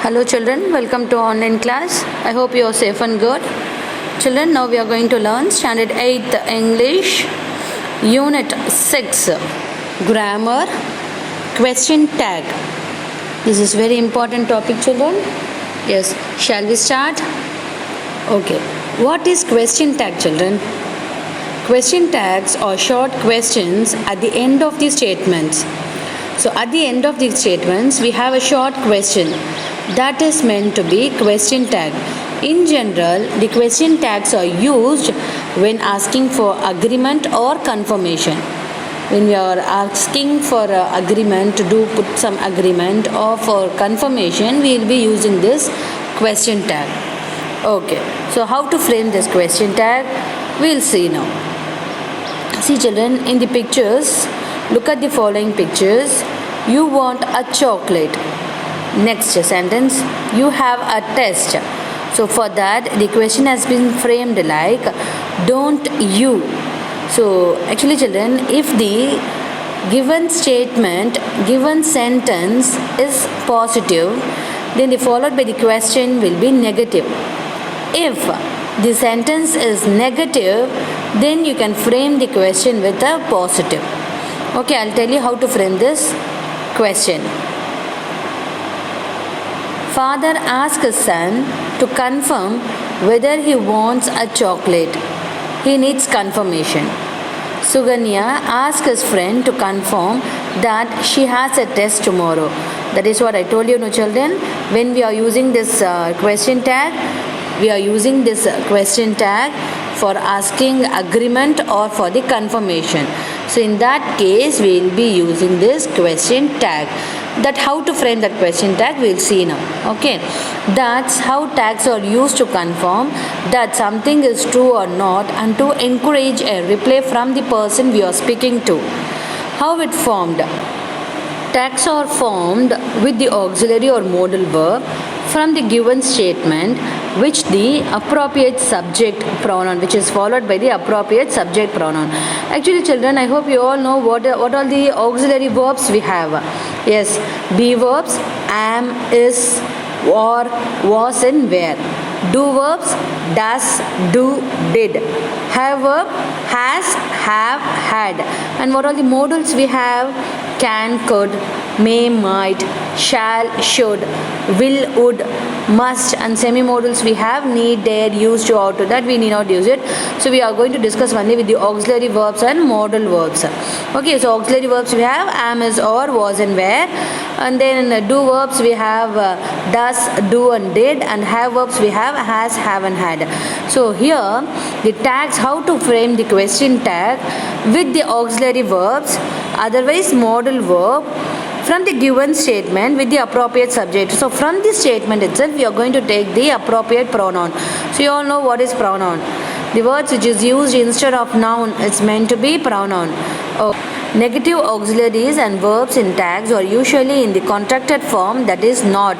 Hello children, welcome to online class. I hope you are safe and good. Children, now we are going to learn Standard 8th English, Unit 6, Grammar, Question Tag. This is very important topic, children. Yes, shall we start? Okay, what is question tag, children? Question tags are short questions at the end of the statements. So at the end of the statements, we have a short question. That is meant to be question tag. In general, the question tags are used when asking for agreement or confirmation. When we are asking for agreement to put some agreement or for confirmation, we will be using this question tag. Okay, so how to frame this question tag? We will see now. See children, in the pictures, look at the following pictures. You want a chocolate. Next sentence, you have a test. So for that, the question has been framed like, don't you? So actually children, if the given statement, given sentence is positive, then the followed by the question will be negative. If the sentence is negative, then you can frame the question with a positive. Okay, I'll tell you how to frame this question. Father asks his son to confirm whether he wants a chocolate. He needs confirmation. Suganya asks his friend to confirm that she has a test tomorrow. That is what I told you, no children. When we are using this question tag, we are using this question tag for asking agreement or for the confirmation. So in that case, we will be using this question tag. That how to frame that question tag, we will see now. Okay, that's how tags are used to confirm that something is true or not and to encourage a reply from the person we are speaking to. How it formed? Tags are formed with the auxiliary or modal verb from the given statement, which the appropriate subject pronoun, which is followed by the appropriate subject pronoun. Actually children, I hope you all know what are the auxiliary verbs we have. Yes, be verbs, am, is, or, was and were. Do verbs, does, do, did. Have verb, has, have, had. And what are the modals we have? Can, could, may, might, shall, should, will, would, must, and semi-modals we have need, dare, used to, ought to. That we need not use it. So we are going to discuss only with the auxiliary verbs and modal verbs. Okay, so auxiliary verbs we have am, is, or, was and were. And then do verbs we have does, do and did, and have verbs we have has, have and had. So here the tags, how to frame the question tag with the auxiliary verbs, otherwise modal verb, from the given statement with the appropriate subject. So from this statement itself, we are going to take the appropriate pronoun. So you all know what is pronoun. The words which is used instead of noun is meant to be pronoun. Negative auxiliaries and verbs in tags are usually in the contracted form, that is not.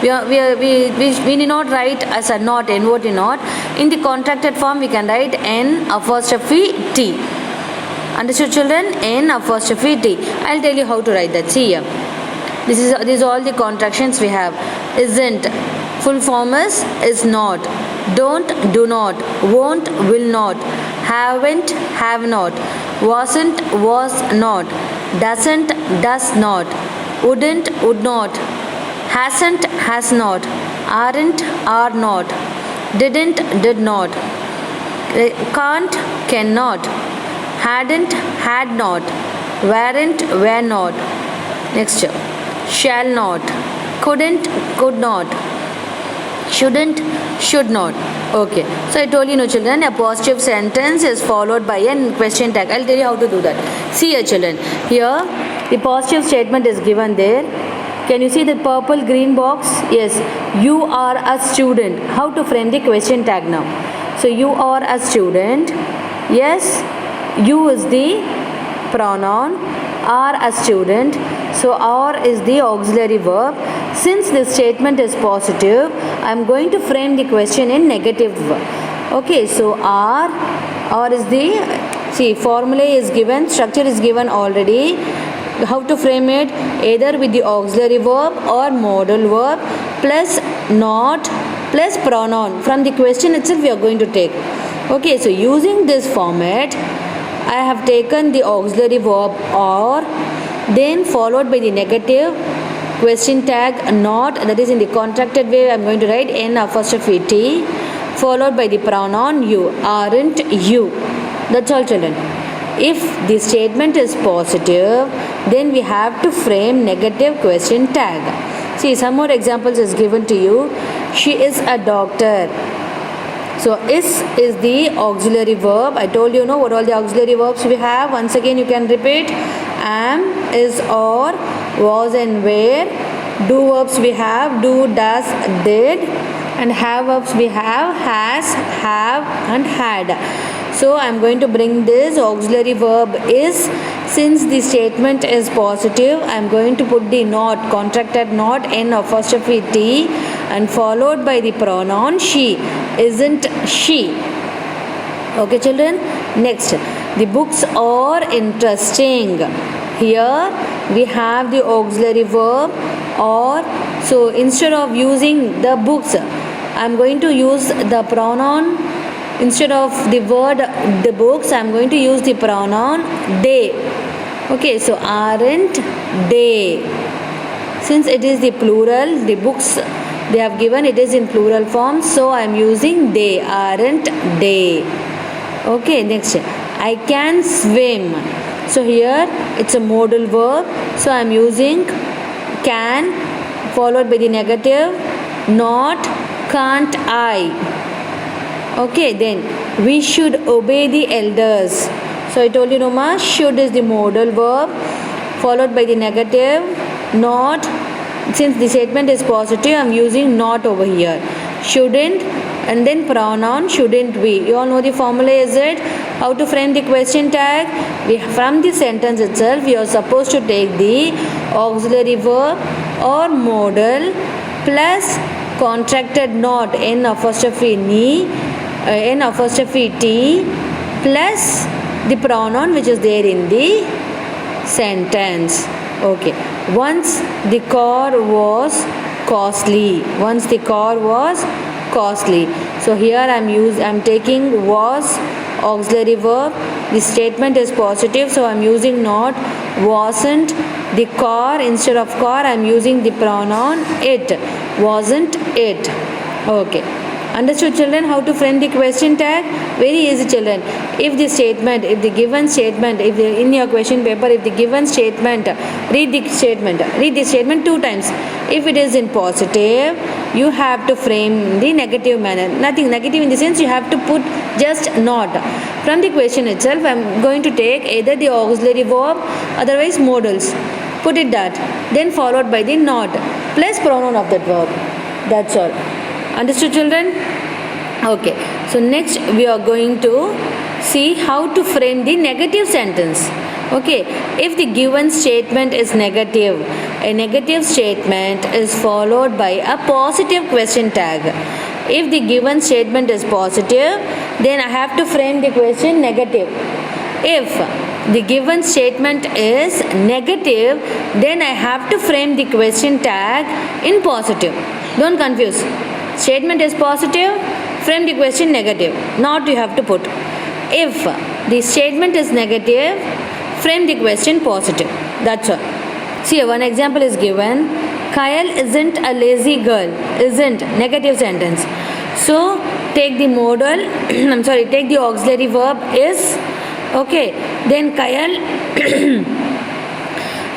We need not write as a not, N-O-T not. In the contracted form, we can write N apostrophe T. Understood children? N apostrophe T. I'll tell you how to write that. See here. These are all the contractions we have. Isn't. Full form is not. Don't, do not. Won't, will not. Haven't, have not. Wasn't, was not. Doesn't, does not. Wouldn't, would not. Hasn't, has not. Aren't, are not. Didn't, did not. Can't, cannot. Hadn't, had not. Weren't, were not. Next, shall not. Couldn't, could not. Shouldn't, should not. Okay, so I told you, no children, a positive sentence is followed by a question tag. I'll tell you how to do that. See here children, here the positive statement is given there. Can you see the purple green box? Yes, you are a student. How to frame the question tag now? So you are a student. Yes, you is the pronoun, are a student. So are is the auxiliary verb. Since this statement is positive, I am going to frame the question in negative. Okay, so are is the, see, formula is given, structure is given already. How to frame it? Either with the auxiliary verb or modal verb plus not plus pronoun. From the question itself we are going to take. Okay, so using this format, I have taken the auxiliary verb or, then followed by the negative question tag not, that is in the contracted way I am going to write N apostrophe T, followed by the pronoun you. Aren't you? That's all, children. If the statement is positive, then we have to frame negative question tag. See, some more examples is given to you. She is a doctor. So is the auxiliary verb. I told you, what all the auxiliary verbs we have. Once again you can repeat. Am, is, or, was and were. Do verbs we have do, does, did, and have verbs we have has, have, and had. So I am going to bring this auxiliary verb is. Since the statement is positive, I am going to put the not, contracted not, N apostrophe T, and followed by the pronoun she. Isn't she? Okay, children. Next, the books are interesting. Here we have the auxiliary verb or. So instead of using the books, I am going to use the pronoun. Instead of the word the books, I am going to use the pronoun they. Okay, so aren't they? Since it is the plural, the books they have given, it is in plural form, so I am using they. Aren't they? Okay, next, I can swim. So here it's a modal verb, so I am using can followed by the negative not, can't I. Okay, then we should obey the elders. So I told you, Noma, should is the modal verb followed by the negative not. Since the statement is positive, I am using not over here. Shouldn't, and then pronoun shouldn't we. You all know the formula, is it? How to frame the question tag? From the sentence itself, we are supposed to take the auxiliary verb or modal plus contracted not N apostrophe T plus the pronoun which is there in the sentence. Okay. Once the car was costly. Once the car was costly. So here I'm taking was auxiliary verb. The statement is positive, so I'm using not. Wasn't the car. Instead of car, I'm using the pronoun it. Wasn't it? Okay. Understood, children, how to frame the question tag? Very easy, children. If the given statement, in your question paper, if the given statement, read the statement 2 times. If it is in positive, you have to frame the negative manner. Nothing negative in the sense you have to put just not. From the question itself, I am going to take either the auxiliary verb, otherwise modals. Put it that. Then followed by the not plus pronoun of that verb. That's all. Understood, children? Okay. So next we are going to see how to frame the negative sentence. Okay. If the given statement is negative, a negative statement is followed by a positive question tag. If the given statement is positive, then I have to frame the question negative. If the given statement is negative, then I have to frame the question tag in positive. Don't confuse. Statement is positive, frame the question negative. Not you have to put. If the statement is negative, frame the question positive. That's all. See, one example is given. Kyle isn't a lazy girl. Isn't, negative sentence. So take the modal, take the auxiliary verb is. Okay, then Kyle.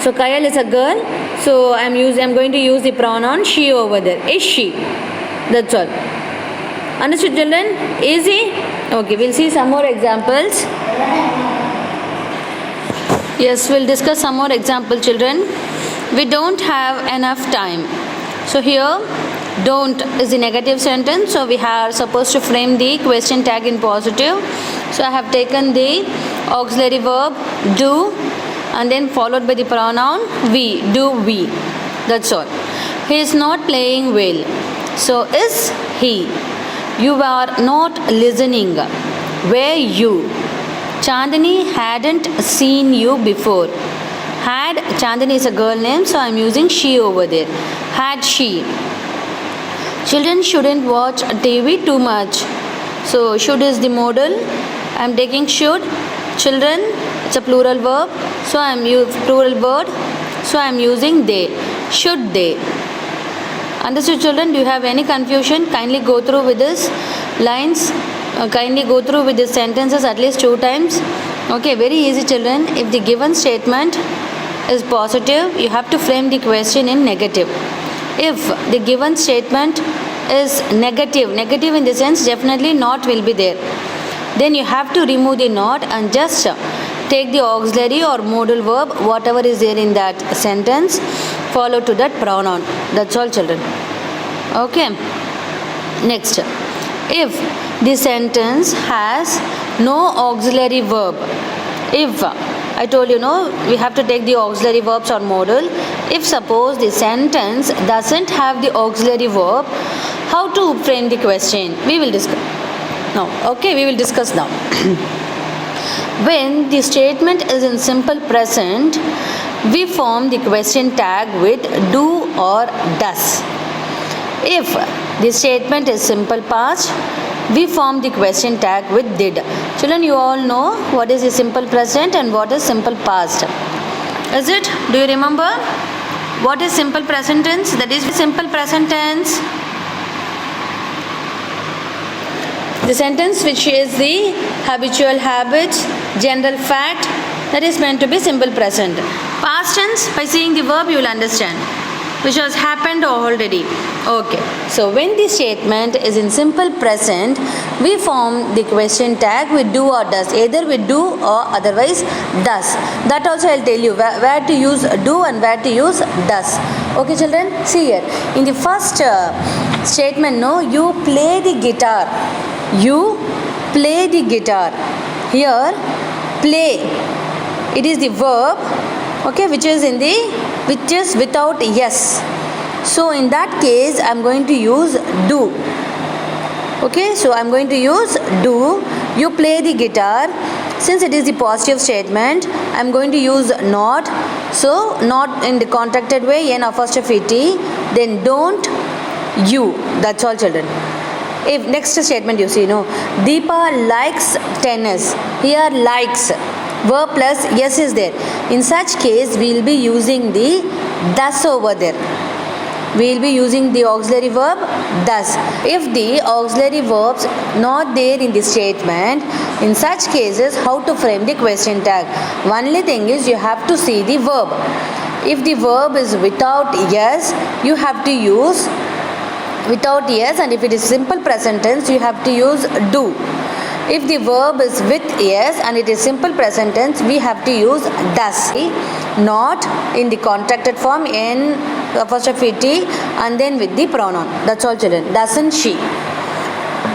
So Kyle is a girl. So I'm going to use the pronoun she over there. Is she? That's all. Understood, children? Easy? Okay, we'll see some more examples. Yes, we'll discuss some more example, children. We don't have enough time. So here, don't is the negative sentence. So we are supposed to frame the question tag in positive. So I have taken the auxiliary verb do and then followed by the pronoun we. Do we. That's all. He is not playing well. So is he. You are not listening. Were you? Chandani hadn't seen you before. Had, Chandani is a girl name, so I'm using she over there. Had she. Children shouldn't watch TV too much. So should is the modal. I'm taking should. Children, it's a plural verb. So I'm plural word. So I'm using they. Should they? Understood, children? Do you have any confusion? Kindly go through with this lines. Kindly go through with these sentences at least 2 times. Okay, very easy, children. If the given statement is positive, you have to frame the question in negative. If the given statement is negative in the sense definitely not will be there, then you have to remove the not and just take the auxiliary or modal verb, whatever is there in that sentence, follow to that pronoun. That's all, children. Okay. Next, if the sentence has no auxiliary verb, if I told you no, we have to take the auxiliary verbs or modal. If suppose the sentence doesn't have the auxiliary verb, how to frame the question? We will discuss now. Okay, we will discuss now. When the statement is in simple present, we form the question tag with do or does. If the statement is simple past, we form the question tag with did. Children, you all know what is the simple present and what is simple past. Is it? Do you remember? What is simple present tense? That is simple present tense. The sentence which is the habitual habits, general fact, that is meant to be simple present. Past tense, by seeing the verb you will understand, which has happened already. Okay, so when the statement is in simple present, we form the question tag with do or does, either with do or otherwise does. That also I'll tell you where to use do and where to use does. Okay, children, see here. In the first statement, no, you play the guitar. You play the guitar. Here, play, it is the verb, okay, which is without yes. So in that case, I'm going to use do. Okay, so I'm going to use do. You play the guitar. Since it is the positive statement, I'm going to use not. So not in the contracted way, n apostrophe-t. Then don't you. That's all, children. If next statement you see, no, Deepa likes tennis. Here likes, verb plus yes is there. In such case, we will be using the thus over there. We will be using the auxiliary verb thus. If the auxiliary verbs not there in the statement, in such cases, how to frame the question tag? Only thing is you have to see the verb. If the verb is without yes, you have to use without yes, and if it is simple present tense, you have to use do. If the verb is with yes and it is simple present tense, we have to use does. Not in the contracted form, n apostrophe t, and then with the pronoun. That's all, children. Doesn't she?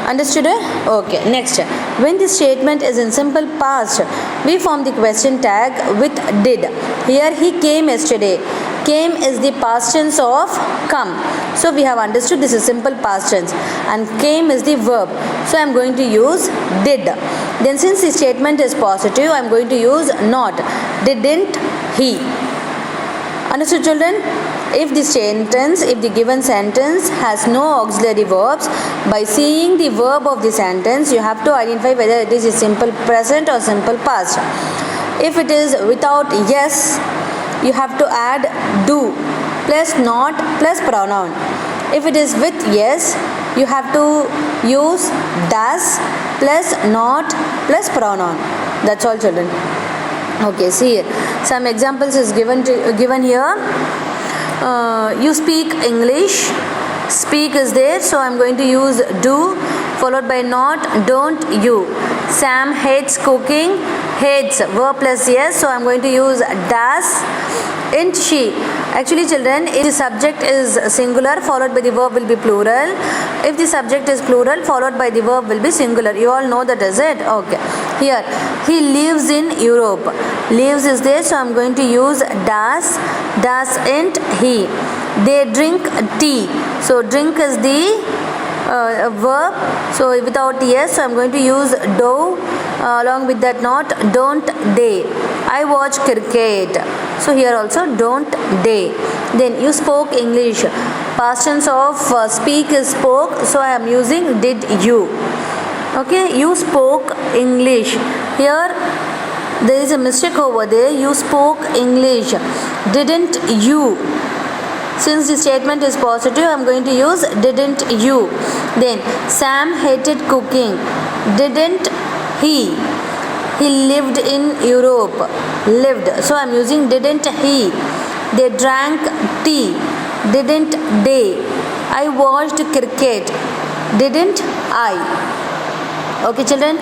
Understood? Okay. Next, when the statement is in simple past, we form the question tag with did. Here, he came yesterday. Came is the past tense of come. So we have understood this is simple past tense, and came is the verb. So I am going to use did. Then since the statement is positive, I am going to use not. Didn't he? Understood, children? If the given sentence has no auxiliary verbs, by seeing the verb of the sentence, you have to identify whether it is a simple present or simple past. If it is without yes, you have to add do plus not plus pronoun. If it is with yes, you have to use does plus not plus pronoun. That's all, children. Okay, see here. Some examples is given here. You speak English. Speak is there, so I'm going to use do followed by not, don't you. Sam hates cooking. Hates, verb plus yes, so I'm going to use does. Ain't she? Actually, children, if the subject is singular, followed by the verb will be plural. If the subject is plural, followed by the verb will be singular. You all know that, is it? Okay. Here, he lives in Europe. Lives is there, so I'm going to use does. Doesn't he? They drink tea. So drink is the verb. So without yes, so I'm going to use do. Along with that not, don't they. I watch cricket. So here also don't they. Then you spoke English. Past tense of speak is spoke. So I am using did you. Okay, you spoke English. Here there is a mistake over there. You spoke English. Didn't you? Since the statement is positive, I am going to use didn't you. Then Sam hated cooking. Didn't he? He lived in Europe. Lived. So I am using didn't he. They drank tea. Didn't they? I watched cricket. Didn't I? Okay, children?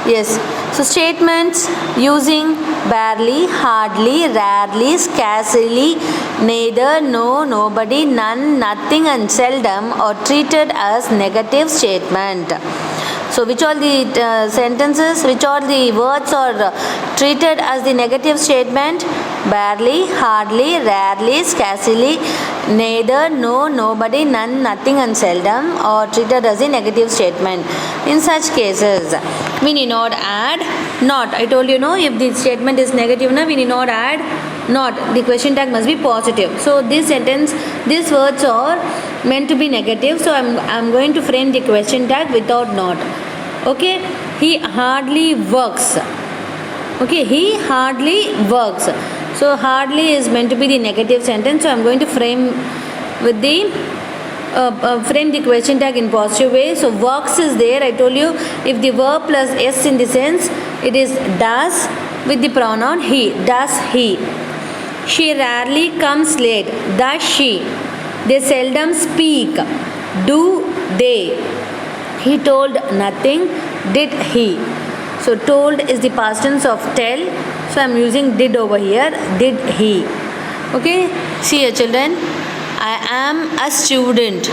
Yes. So statements using barely, hardly, rarely, scarcely, neither, no, nobody, none, nothing and seldom are treated as negative statement. So which all the sentences, which all the words are treated as the negative statement? Barely, hardly, rarely, scarcely, neither, no, nobody, none, nothing and seldom are treated as a negative statement. In such cases, we need not add not. I told you, no, if the statement is negative, we need not add not. The question tag must be positive. So this sentence, these words are meant to be negative. So I'm going to frame the question tag without not. Okay, he hardly works. Okay, he hardly works. So hardly is meant to be the negative sentence. So I'm going to frame with the frame the question tag in positive way. So works is there. I told you, if the verb plus s in the sense, it is does with the pronoun he. Does he? She rarely comes late. Does she? They seldom speak. Do they? He told nothing. Did he? So told is the past tense of tell. So I am using did over here. Did he? Okay. See here, children. I am a student.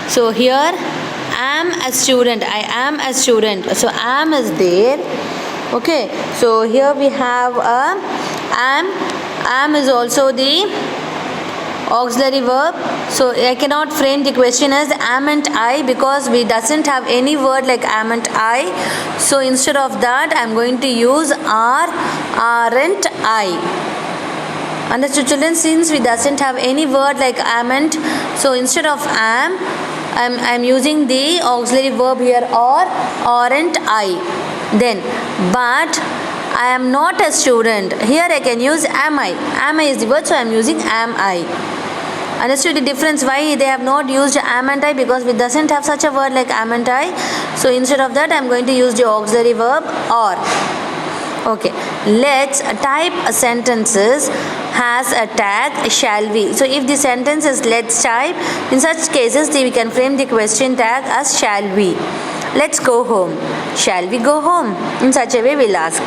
So here am a student. I am a student. So am is there. Okay. So here we have a am. Am is also the auxiliary verb. So I cannot frame the question as amn't I, because we doesn't have any word like amn't I. So instead of that, I am going to use aren't I. Understood, children? Since we doesn't have any word like amn't, so instead of am, I'm using the auxiliary verb here, or aren't I. Then but I am not a student. Here I can use am I. Am I is the word, so I am using am I. Understood the difference? Why they have not used amn't I? Because we doesn't have such a word like amn't I. So instead of that, I am going to use the auxiliary verb or. Okay, let's type sentences has a tag shall we. So if the sentence is let's type, in such cases we can frame the question tag as shall we. Let's go home. Shall we go home? In such a way we'll ask.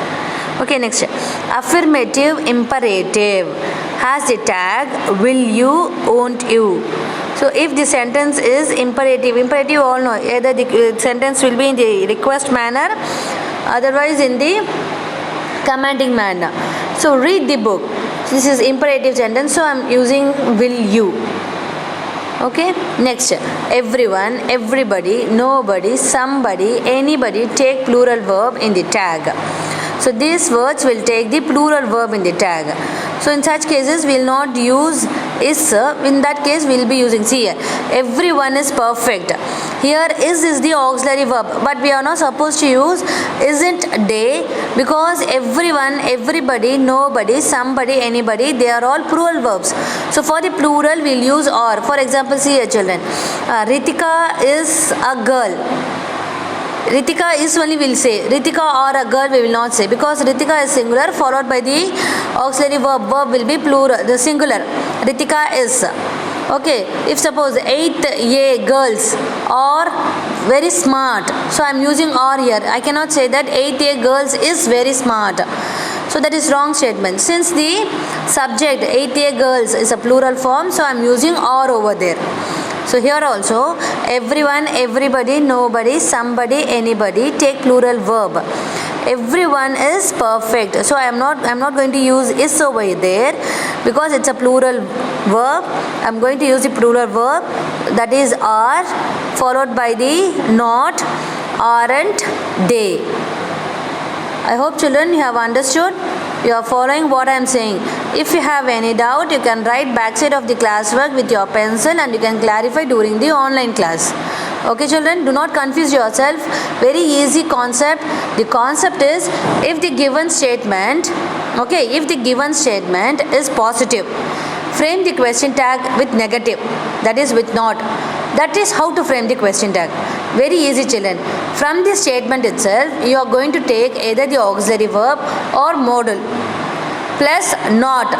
Okay, next. Affirmative imperative has the tag will you, won't you. So if the sentence is imperative all know, either the sentence will be in the request manner, otherwise in the commanding manner. So read the book. This is imperative sentence, so I am using will you. Okay, next. Everyone, everybody, nobody, somebody, anybody take plural verb in the tag. So these words will take the plural verb in the tag. So in such cases we will not use is. In that case we will be using, see here, everyone is perfect. Here is the auxiliary verb, but we are not supposed to use isn't they, because everyone, everybody, nobody, somebody, anybody, they are all plural verbs. So for the plural we will use or. For example, see here, children, Ritika is a girl. Ritika is only we will say. Ritika or a girl we will not say, because Ritika is singular followed by the auxiliary verb. Verb will be plural, the singular. Ritika is. Okay, if suppose 8th A girls are very smart, so I am using or here. I cannot say that 8th A girls is very smart. So that is wrong statement. Since the subject 8th A girls is a plural form, so I am using or over there. So here also, everyone, everybody, nobody, somebody, anybody take plural verb. Everyone is perfect. So I am not going to use is over there, because it's a plural verb. I am going to use the plural verb, that is are, followed by the not, aren't they. I hope, children, you have understood. You are following what I am saying. If you have any doubt, you can write backside of the classwork with your pencil and you can clarify during the online class. Okay children, do not confuse yourself. Very easy concept. The concept is, if the given statement is positive, frame the question tag with negative, that is with not. That is how to frame the question tag. Very easy children. From the statement itself, you are going to take either the auxiliary verb or modal plus not.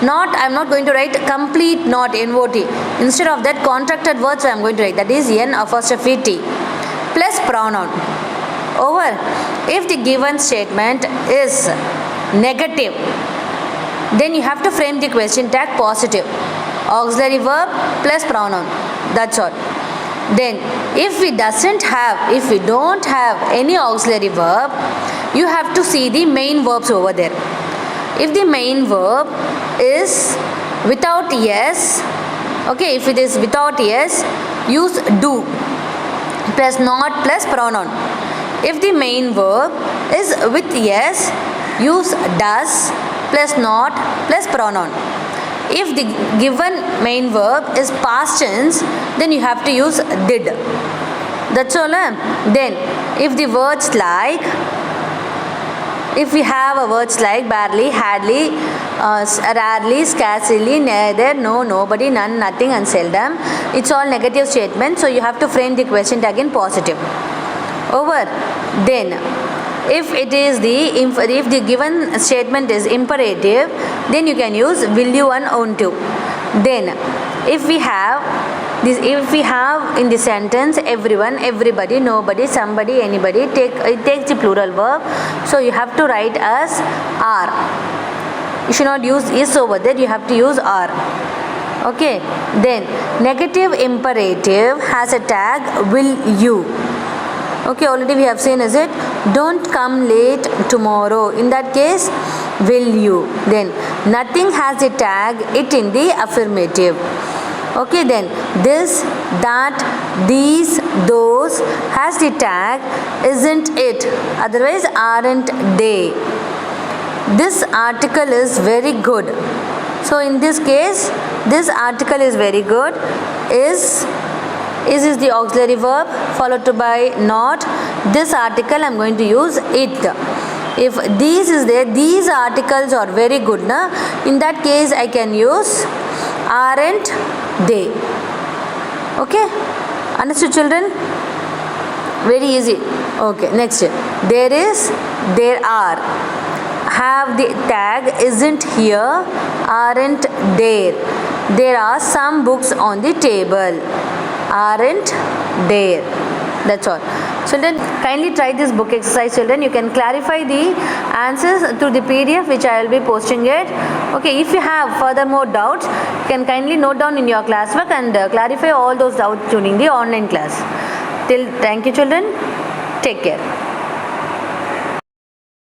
Not, I am not going to write complete not, NOT. Instead of that, contracted words I am going to write, that is N apostrophe T, plus pronoun. Over. If the given statement is negative, then you have to frame the question tag positive. Auxiliary verb plus pronoun. That's all. Then if we don't have any auxiliary verb, you have to see the main verbs over there. If the main verb is without yes, okay, if it is without yes, use do plus not plus pronoun. If the main verb is with yes, use does plus not plus pronoun. If the given main verb is past tense, then you have to use did. That's all. Then if the words like, if we have a words like barely, hardly, rarely, scarcely, neither, no, nobody, none, nothing and seldom, it's all negative statements, so you have to frame the question tag in positive. Over. Then if the given statement is imperative, then you can use will you and won't you. Then if we have in the sentence everyone, everybody, nobody, somebody, anybody, it takes the plural verb, so you have to write as are. You should not use is over there, you have to use are. Okay. Then negative imperative has a tag will you. Okay, already we have seen, is it? Don't come late tomorrow. In that case, will you. Then nothing has a tag it in the affirmative. Okay, then this, that, these, those has the tag isn't it, otherwise aren't they. This article is very good. So in this case, this article is very good. Is the auxiliary verb followed by not. This article I am going to use it. If these is there, these articles are very good. In that case I can use aren't they. Okay, understood children? Very easy. Okay, next. There is, there are. Have the tag isn't here, aren't there. There are some books on the table. Aren't there. That's all. Children, kindly try this book exercise children. You can clarify the answers through the PDF which I will be posting it. Okay, if you have further more doubts, you can kindly note down in your classwork and clarify all those doubts during the online class. Thank you children. Take care.